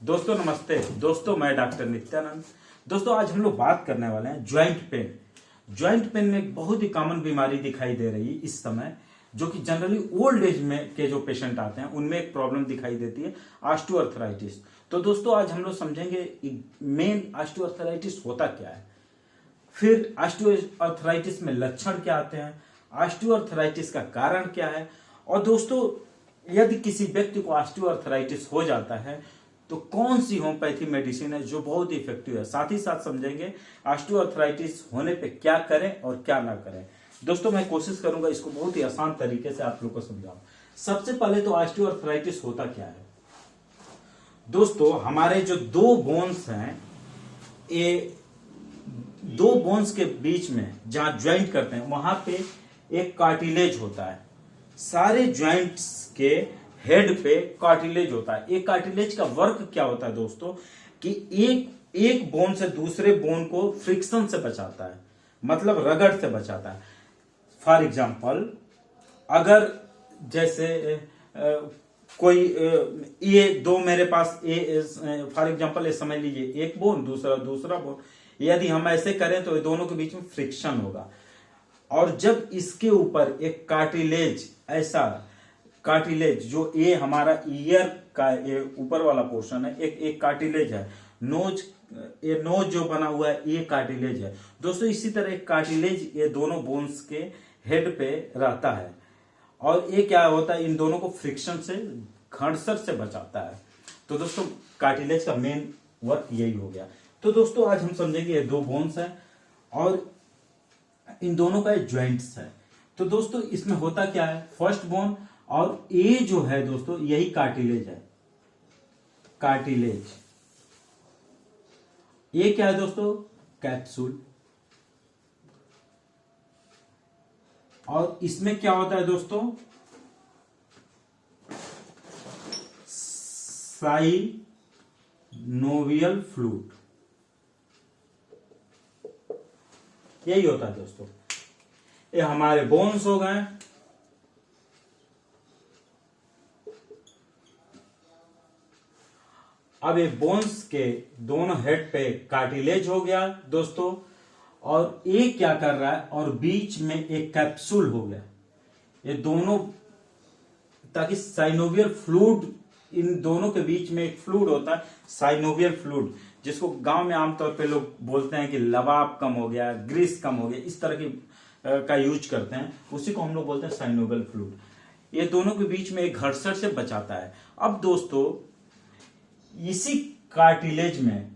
दोस्तों नमस्ते। दोस्तों मैं डॉक्टर नित्यानंद। दोस्तों आज हम लोग बात करने वाले हैं ज्वाइंट पेन। ज्वाइंट पेन में एक बहुत ही कॉमन बीमारी दिखाई दे रही है इस समय, जो कि जनरली ओल्ड एज में के जो पेशेंट आते हैं उनमें एक प्रॉब्लम दिखाई देती है, ऑस्टियोआर्थराइटिस। तो दोस्तों आज हम लोग समझेंगे मेन ऑस्टियोआर्थराइटिस होता क्या है, फिर ऑस्टियोआर्थराइटिस में लक्षण क्या आते हैं, ऑस्टियोआर्थराइटिस का कारण क्या है, और दोस्तों यदि किसी व्यक्ति को ऑस्टियोआर्थराइटिस हो जाता है तो कौन सी होम्योपैथी मेडिसिन है जो बहुत ही इफेक्टिव है। साथ ही साथ समझेंगे ऑस्टियोआर्थराइटिस होने पे क्या करें और क्या ना करें। दोस्तों मैं कोशिश करूंगा इसको बहुत ही आसान तरीके से आप लोग को समझाऊं। सबसे पहले तो ऑस्टियोआर्थराइटिस होता क्या है। दोस्तों हमारे जो दो बोन्स हैं, ये दो बोन्स के बीच में जहां ज्वाइंट करते हैं वहां पे एक कार्टिलेज होता है। सारे ज्वाइंट्स के हेड पे कार्टिलेज होता है। एक कार्टिलेज का वर्क क्या होता है दोस्तों, कि एक बोन से दूसरे बोन को फ्रिक्शन से बचाता है, मतलब रगड़ से बचाता है। फॉर एग्जांपल अगर जैसे कोई ये दो मेरे पास फॉर एग्जांपल ये समझ लीजिए एक बोन दूसरा बोन, यदि हम ऐसे करें तो ये दोनों के बीच में फ्रिक्शन होगा। और जब इसके ऊपर एक कार्टिलेज, ऐसा कार्टिलेज जो ये हमारा ईयर का ये ऊपर वाला पोर्शन है, एक कार्टिलेज है, ये नोज जो बना हुआ है ये कार्टिलेज है दोस्तों। इसी तरह एक कार्टिलेज ये दोनों बोन्स के हेड पे रहता है और ये क्या होता है, इन दोनों को फ्रिक्शन से, घर्षण से बचाता है। तो दोस्तों कार्टिलेज का मेन वर्क यही हो गया। तो दोस्तों आज हम समझेंगे ये दो बोन्स है और इन दोनों का ज्वाइंट्स है। तो दोस्तों इसमें होता क्या है, फर्स्ट बोन और ये जो है दोस्तों यही कार्टिलेज है। कार्टिलेज ये क्या है दोस्तों, कैप्सूल। और इसमें क्या होता है दोस्तों, साइनोवियल फ्लूइड, यही होता है दोस्तों। ये हमारे बोन्स हो गए। अब ये बोन्स के दोनों हेड पे कार्टिलेज हो गया दोस्तों, और ये क्या कर रहा है, और बीच में एक कैप्सूल हो गया। ये दोनों, ताकि साइनोवियल फ्लूइड, इन दोनों के बीच में एक फ्लूइड होता है साइनोवियल फ्लूइड, जिसको गांव में आमतौर पे लोग बोलते हैं कि लबाब कम हो गया, ग्रीस कम हो गया, इस तरह की का यूज करते हैं, उसी को हम लोग बोलते हैं साइनोवियल फ्लूइड। ये दोनों के बीच में एक घर्षण से बचाता है। अब दोस्तों इसी कार्टिलेज में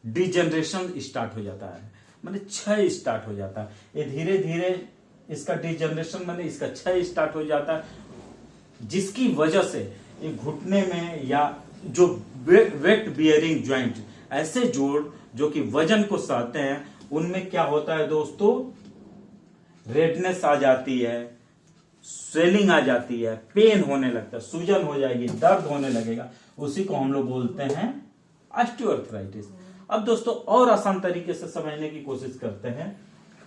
डिजनरेशन स्टार्ट हो जाता है, मतलब क्षय स्टार्ट हो जाता है। ये धीरे धीरे इसका डिजनरेशन माने इसका क्षय स्टार्ट हो जाता है, जिसकी वजह से ये घुटने में या जो वेट बियरिंग ज्वाइंट, ऐसे जोड़ जो कि वजन को सहते हैं, उनमें क्या होता है दोस्तों, रेडनेस आ जाती है, स्वेलिंग आ जाती है, पेन होने लगता है, सूजन हो जाएगी, दर्द होने लगेगा। उसी को हम लोग बोलते हैं ऑस्टियोआर्थराइटिस। अब दोस्तों और आसान तरीके से समझने की कोशिश करते हैं।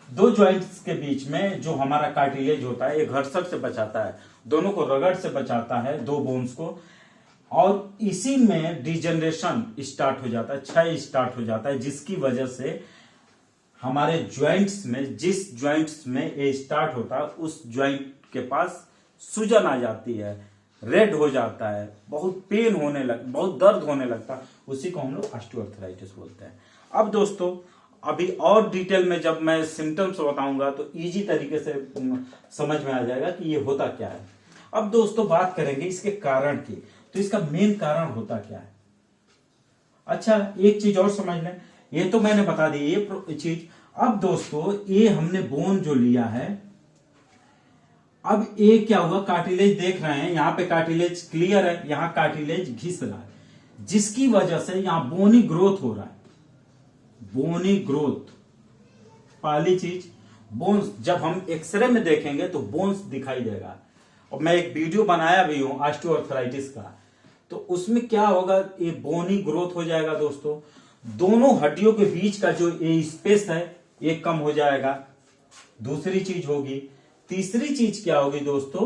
दो ज्वाइंट्स के बीच में जो हमारा कार्टिलेज होता है, ये घर्षण से बचाता है, दोनों को रगड़ से बचाता है, दो बोन्स को, और इसी में डिजनरेशन स्टार्ट हो जाता है, क्षय स्टार्ट हो जाता है, जिसकी वजह से हमारे ज्वाइंट्स में, जिस ज्वाइंट्स में ये स्टार्ट होता है उस ज्वाइंट के पास सूजन आ जाती है, रेड हो जाता है, बहुत पेन होने लग, बहुत दर्द होने लगता है। उसी को हम लोग ऑस्टियोआर्थराइटिस बोलते हैं। अब दोस्तों अभी और डिटेल में जब मैं सिम्टम्स बताऊंगा तो इजी तरीके से समझ में आ जाएगा कि ये होता क्या है। अब दोस्तों बात करेंगे इसके कारण की। तो इसका मेन कारण होता क्या है। अच्छा एक चीज और समझ लें, ये तो मैंने बता दी ये चीज। अब दोस्तों ये हमने बोन जो लिया है, अब ये क्या हुआ, कार्टिलेज देख रहे हैं, यहां पे कार्टिलेज क्लियर है, यहां कार्टिलेज घिस रहा है, जिसकी वजह से यहां बोनी ग्रोथ हो रहा है। बोनी ग्रोथ पहली चीज। बोन्स जब हम एक्सरे में देखेंगे तो बोन्स दिखाई देगा, और मैं एक वीडियो बनाया भी हूं ऑस्टियोआर्थराइटिस का, तो उसमें क्या होगा, ये बोनी ग्रोथ हो जाएगा दोस्तों। दोनों हड्डियों के बीच का जो ये स्पेस है ये कम हो जाएगा, दूसरी चीज होगी। तीसरी चीज क्या होगी दोस्तों,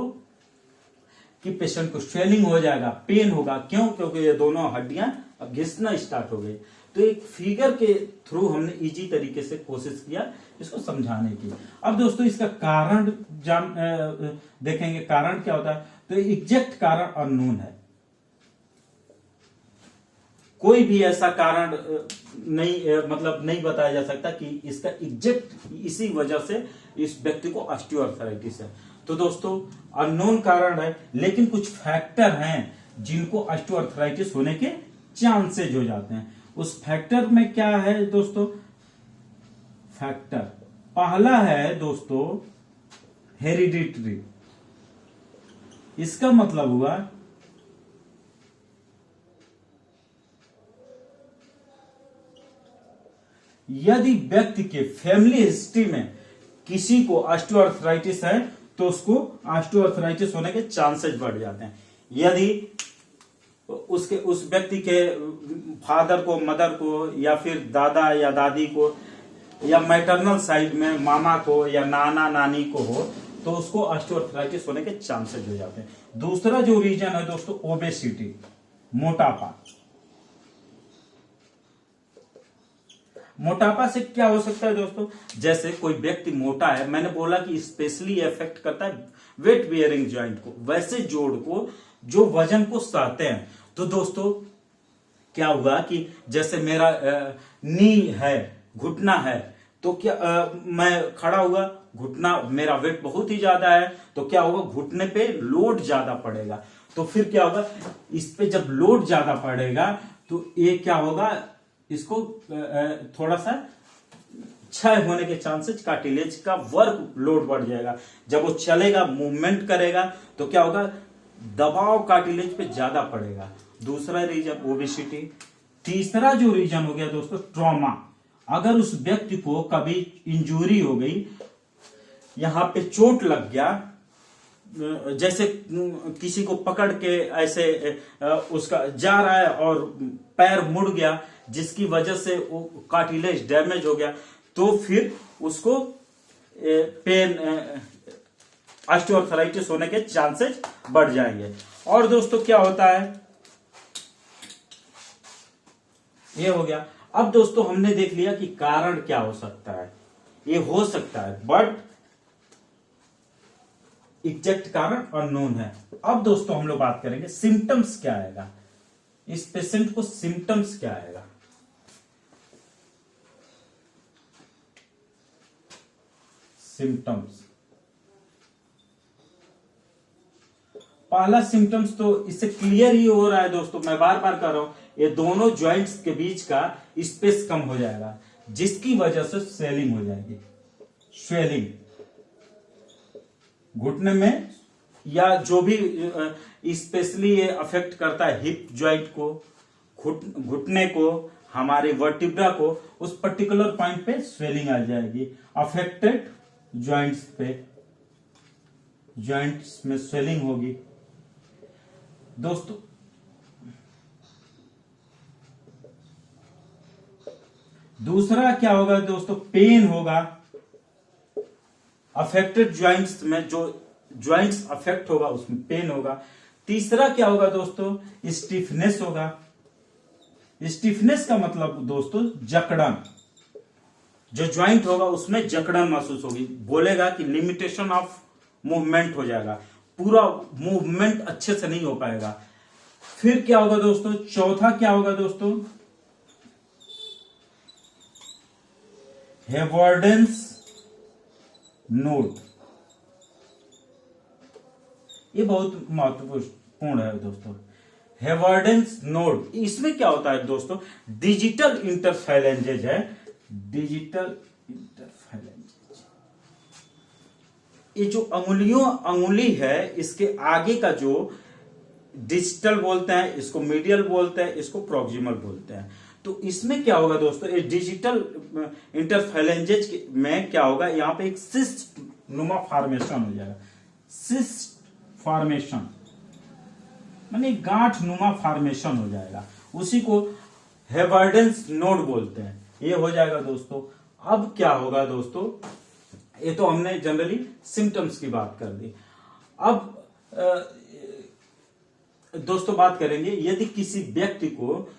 कि पेशेंट को स्वेलिंग हो जाएगा, पेन होगा। क्यों? क्योंकि ये दोनों हड्डियां अब घिसना स्टार्ट हो गई। तो एक फिगर के थ्रू हमने इजी तरीके से कोशिश किया इसको समझाने की। अब दोस्तों इसका कारण देखेंगे, कारण क्या होता है। तो एग्जैक्ट कारण अननोन है, कोई भी ऐसा कारण नहीं बताया जा सकता कि इसका एग्जैक्ट इसी वजह से इस व्यक्ति को ऑस्टियोआर्थराइटिस है। तो दोस्तों अननोन कारण है, लेकिन कुछ फैक्टर हैं जिनको ऑस्टियोआर्थराइटिस होने के चांसेज हो जाते हैं। उस फैक्टर में क्या है दोस्तों? फैक्टर पहला है दोस्तों हेरिडिटरी। इसका मतलब हुआ यदि व्यक्ति के फैमिली हिस्ट्री में किसी को ऑस्टियोआर्थराइटिस है तो उसको ऑस्टियोआर्थराइटिस होने के चांसेस बढ़ जाते हैं। यदि उस व्यक्ति के फादर को, मदर को, या फिर दादा या दादी को, या मैटरनल साइड में मामा को या नाना नानी को हो तो उसको ऑस्टियोआर्थराइटिस होने के चांसेस हो जाते हैं। दूसरा जो रीजन है दोस्तों ओबेसिटी, मोटापा। मोटापा से क्या हो सकता है दोस्तों? जैसे कोई व्यक्ति मोटा है, मैंने बोला कि स्पेशली इफेक्ट करता है वेट बियरिंग ज्वाइंट को, वैसे जोड़ को जो वजन को सहते हैं। तो दोस्तों क्या हुआ कि जैसे मेरा नी है, घुटना है, तो क्या मैं खड़ा हुआ, घुटना मेरा वेट बहुत ही ज्यादा है, तो क्या होगा? घुटने पे लोड ज्यादा पड़ेगा। तो फिर क्या होगा? इस पे जब लोड ज्यादा पड़ेगा तो ये क्या होगा? इसको थोड़ा सा क्षय होने के चांसेस, कार्टिलेज का वर्क लोड बढ़ जाएगा। जब वो चलेगा, मूवमेंट करेगा, तो क्या होगा? दबाव कार्टिलेज पे ज्यादा पड़ेगा। दूसरा रीजन ओबेसिटी। तीसरा जो रीजन हो गया दोस्तों ट्रॉमा। अगर उस व्यक्ति को कभी इंजरी हो गई, यहां पे चोट लग गया, जैसे किसी को पकड़ के ऐसे उसका जा रहा है और पैर मुड़ गया, जिसकी वजह से वो कार्टिलेज डैमेज हो गया, तो फिर उसको पेन ऑस्टियोआर्थराइटिस होने के चांसेस बढ़ जाएंगे। और दोस्तों क्या होता है, ये हो गया। अब दोस्तों हमने देख लिया कि कारण क्या हो सकता है, ये हो सकता है, बट एग्जैक्ट कारण अननोन है। अब दोस्तों हम लोग बात करेंगे सिम्टम्स क्या आएगा, इस पेशेंट को सिम्टम्स क्या आएगा। सिम्टम्स, पहला सिम्टम्स तो इससे क्लियर ही हो रहा है दोस्तों, मैं बार बार कर रहा हूं, ये दोनों ज्वाइंट्स के बीच का स्पेस कम हो जाएगा, जिसकी वजह से स्वेलिंग हो जाएगी। स्वेलिंग घुटने में, या जो भी स्पेशली ये अफेक्ट करता है हिप ज्वाइंट को, घुटने को, हमारे वर्टिब्रा को, उस पर्टिकुलर पॉइंट पे स्वेलिंग आ जाएगी। अफेक्टेड ज्वाइंट्स पे, ज्वाइंट्स में स्वेलिंग होगी दोस्तों। दूसरा क्या होगा दोस्तों, पेन होगा। अफेक्टेड ज्वाइंट्स में जो ज्वाइंट्स अफेक्ट होगा उसमें पेन होगा। तीसरा क्या होगा दोस्तों, स्टिफनेस होगा। स्टिफनेस का मतलब दोस्तों जकड़न, जो ज्वाइंट होगा उसमें जकड़न महसूस होगी, बोलेगा कि लिमिटेशन ऑफ मूवमेंट हो जाएगा, पूरा मूवमेंट अच्छे से नहीं हो पाएगा। फिर क्या होगा दोस्तों, चौथा क्या होगा दोस्तों, हेवर्डेंस नोड। ये बहुत महत्वपूर्ण है दोस्तों, हेवर्डेंस नोड। इसमें क्या होता है दोस्तों, डिजिटल इंटरफेरेंजेज है, डिजिटल इंटरफेरेंजेज। ये जो अंगुली है, इसके आगे का जो डिजिटल बोलते हैं, इसको मीडियल बोलते हैं, इसको प्रॉक्सिमल बोलते हैं। तो इसमें क्या होगा दोस्तों, ये डिजिटल इंटरफेरेंजेज में क्या होगा, यहां पे एक सिस्ट नुमा फॉर्मेशन हो जाएगा। सिस्ट फॉर्मेशन माने गांठ नुमा फॉर्मेशन हो जाएगा, उसी को हेवर्डेंस नोड बोलते हैं। ये हो जाएगा दोस्तों। अब क्या होगा दोस्तों, ये तो हमने जनरली सिम्टम्स की बात कर दी। अब दोस्तों बात करेंगे यदि किसी व्यक्ति को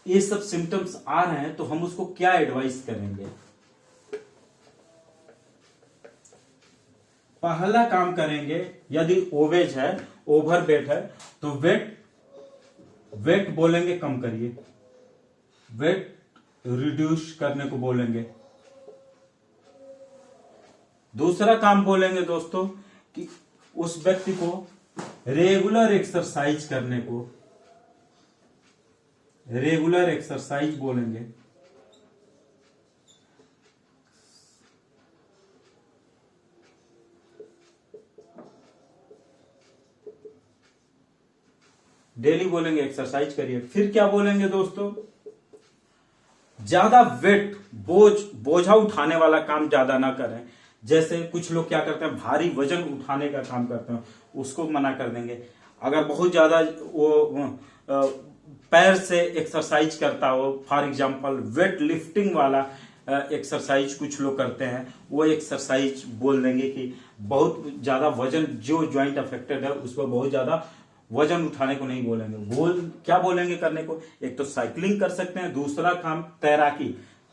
ये सब सिम्टम्स आ रहे हैं तो हम उसको क्या एडवाइस करेंगे। पहला काम करेंगे, यदि ओवेज है, ओवरवेट है, तो वेट बोलेंगे कम करिए, वेट रिड्यूस करने को बोलेंगे। दूसरा काम बोलेंगे दोस्तों कि उस व्यक्ति को रेगुलर एक्सरसाइज करने को, रेगुलर एक्सरसाइज बोलेंगे। डेली बोलेंगे एक्सरसाइज करिए। फिर क्या बोलेंगे दोस्तों, ज्यादा वेट बोझा उठाने वाला काम ज्यादा ना करें। जैसे कुछ लोग क्या करते हैं, भारी वजन उठाने का काम करते हैं, उसको मना कर देंगे। अगर बहुत ज्यादा वो पैर से एक्सरसाइज करता हो, फॉर एग्जांपल वेट लिफ्टिंग वाला एक्सरसाइज कुछ लोग करते हैं, वो एक्सरसाइज बोल देंगे कि बहुत ज्यादा वजन, जो ज्वाइंट अफेक्टेड है उस पर बहुत ज्यादा वजन उठाने को नहीं बोलेंगे। क्या बोलेंगे करने को, एक तो साइकिलिंग कर सकते हैं, दूसरा काम तैराकी,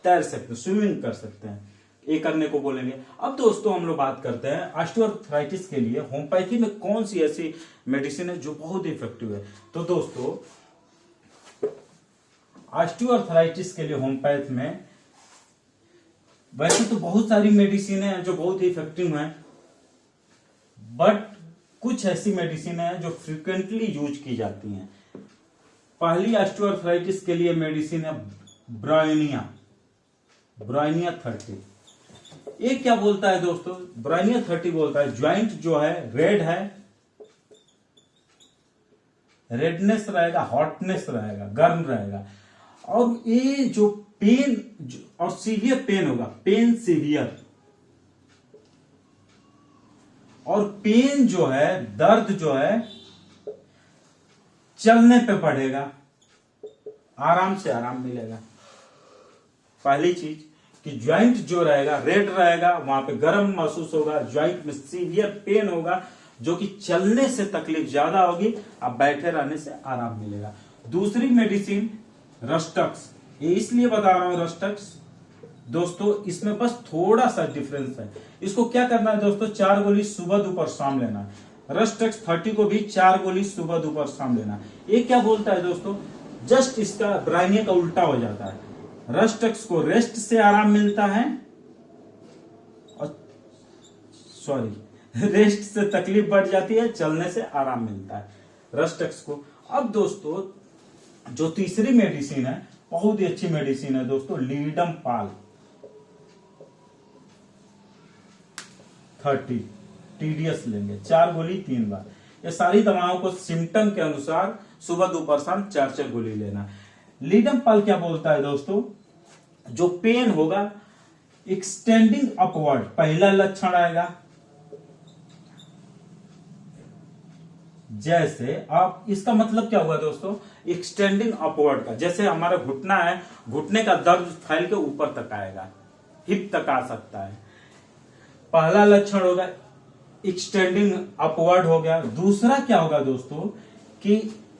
तैर सकते हैं, स्विमिंग कर सकते हैं, ये करने को बोलेंगे। अब दोस्तों हम लोग बात करते हैं ऑस्टियोआर्थराइटिस के लिए होम्योपैथी में कौन सी ऐसी मेडिसिन है जो बहुत इफेक्टिव है। तो दोस्तों ऑस्टियोआर्थराइटिस के लिए होम्योपैथ में वैसे तो बहुत सारी मेडिसिन है जो बहुत ही इफेक्टिव है, बट कुछ ऐसी मेडिसिन है जो फ्रिक्वेंटली यूज की जाती हैं। पहली ऑस्टियोआर्थराइटिस के लिए मेडिसिन है ब्रायोनिया 30। ये क्या बोलता है दोस्तों, ब्रायोनिया 30 बोलता है ज्वाइंट जो है रेड है, रेडनेस रहेगा, हॉटनेस रहेगा, गर्म रहेगा, और ये जो पेन और सीवियर पेन होगा, पेन सीवियर, और पेन जो है, दर्द जो है चलने पे बढ़ेगा, आराम से आराम मिलेगा। पहली चीज कि ज्वाइंट जो रहेगा रेड रहेगा, वहां पे गर्म महसूस होगा, ज्वाइंट में सीवियर पेन होगा, जो कि चलने से तकलीफ ज्यादा होगी, अब बैठे रहने से आराम मिलेगा। दूसरी मेडिसिन रस्टक्स, ये इसलिए बता रहा हूं रस्टक्स दोस्तों, इसमें बस थोड़ा सा डिफरेंस है। इसको क्या करना है दोस्तों, 4 गोली सुबह दोपहर शाम लेना है। रस्टक्स 30 को भी 4 गोली सुबह दोपहर शाम लेना है। ये क्या बोलता है दोस्तों, जस्ट इसका ब्रायोनिया का उल्टा हो जाता है। रस्टक्स को रेस्ट से आराम मिलता है, और रेस्ट से तकलीफ बढ़ जाती है, चलने से आराम मिलता है रस्टक्स को। अब दोस्तों जो तीसरी मेडिसिन है, बहुत ही अच्छी मेडिसिन है दोस्तों, लीडम पाल 30 TDS लेंगे, 4 गोली 3 बार। ये सारी दवाओं को सिम्टम के अनुसार सुबह दोपहर शाम 4 गोली लेना। लीडम पाल क्या बोलता है दोस्तों, जो पेन होगा एक्सटेंडिंग अपवर्ड, पहला लक्षण आएगा। जैसे आप, इसका मतलब क्या हुआ दोस्तों, एक्सटेंडिंग अपवर्ड का, जैसे हमारा घुटना है, घुटने का दर्द फैल के ऊपर तक आएगा, हिप तक आ सकता है, पहला लक्षण होगा एक्सटेंडिंग अपवर्ड हो गया। दूसरा क्या होगा दोस्तों कि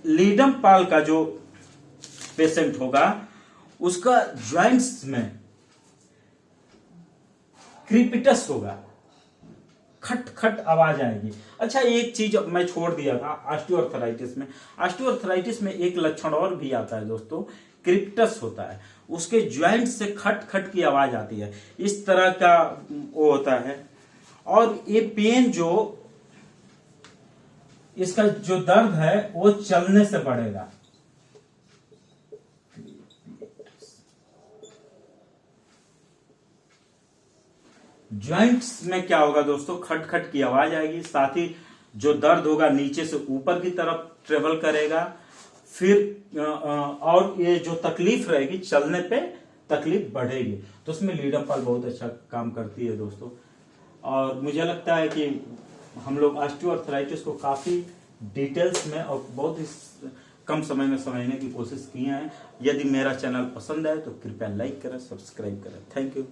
लीडम पाल का जो पेशेंट होगा उसका ज्वाइंट्स में क्रीपिटस होगा, खट खट आवाज आएगी। अच्छा एक चीज मैं छोड़ दिया था ऑस्टियोआर्थराइटिस में, ऑस्टियोआर्थराइटिस में एक लक्षण और भी आता है दोस्तों, क्रीपिटस होता है, उसके ज्वाइंट से खट खट की आवाज आती है, इस तरह का वो होता है। और ये पेन जो, इसका जो दर्द है वो चलने से बढ़ेगा। ज्वाइंट्स में क्या होगा दोस्तों, खट खट की आवाज आएगी, साथ ही जो दर्द होगा नीचे से ऊपर की तरफ ट्रेवल करेगा। फिर और ये जो तकलीफ रहेगी, चलने पे तकलीफ बढ़ेगी, तो उसमें लीडम पाल बहुत अच्छा काम करती है दोस्तों। और मुझे लगता है कि हम लोग ऑस्टियोआर्थराइटिस को काफी डिटेल्स में और बहुत ही कम समय में समझने की कोशिश किए हैं। यदि मेरा चैनल पसंद आए तो कृपया लाइक करें, सब्सक्राइब करें। Thank you.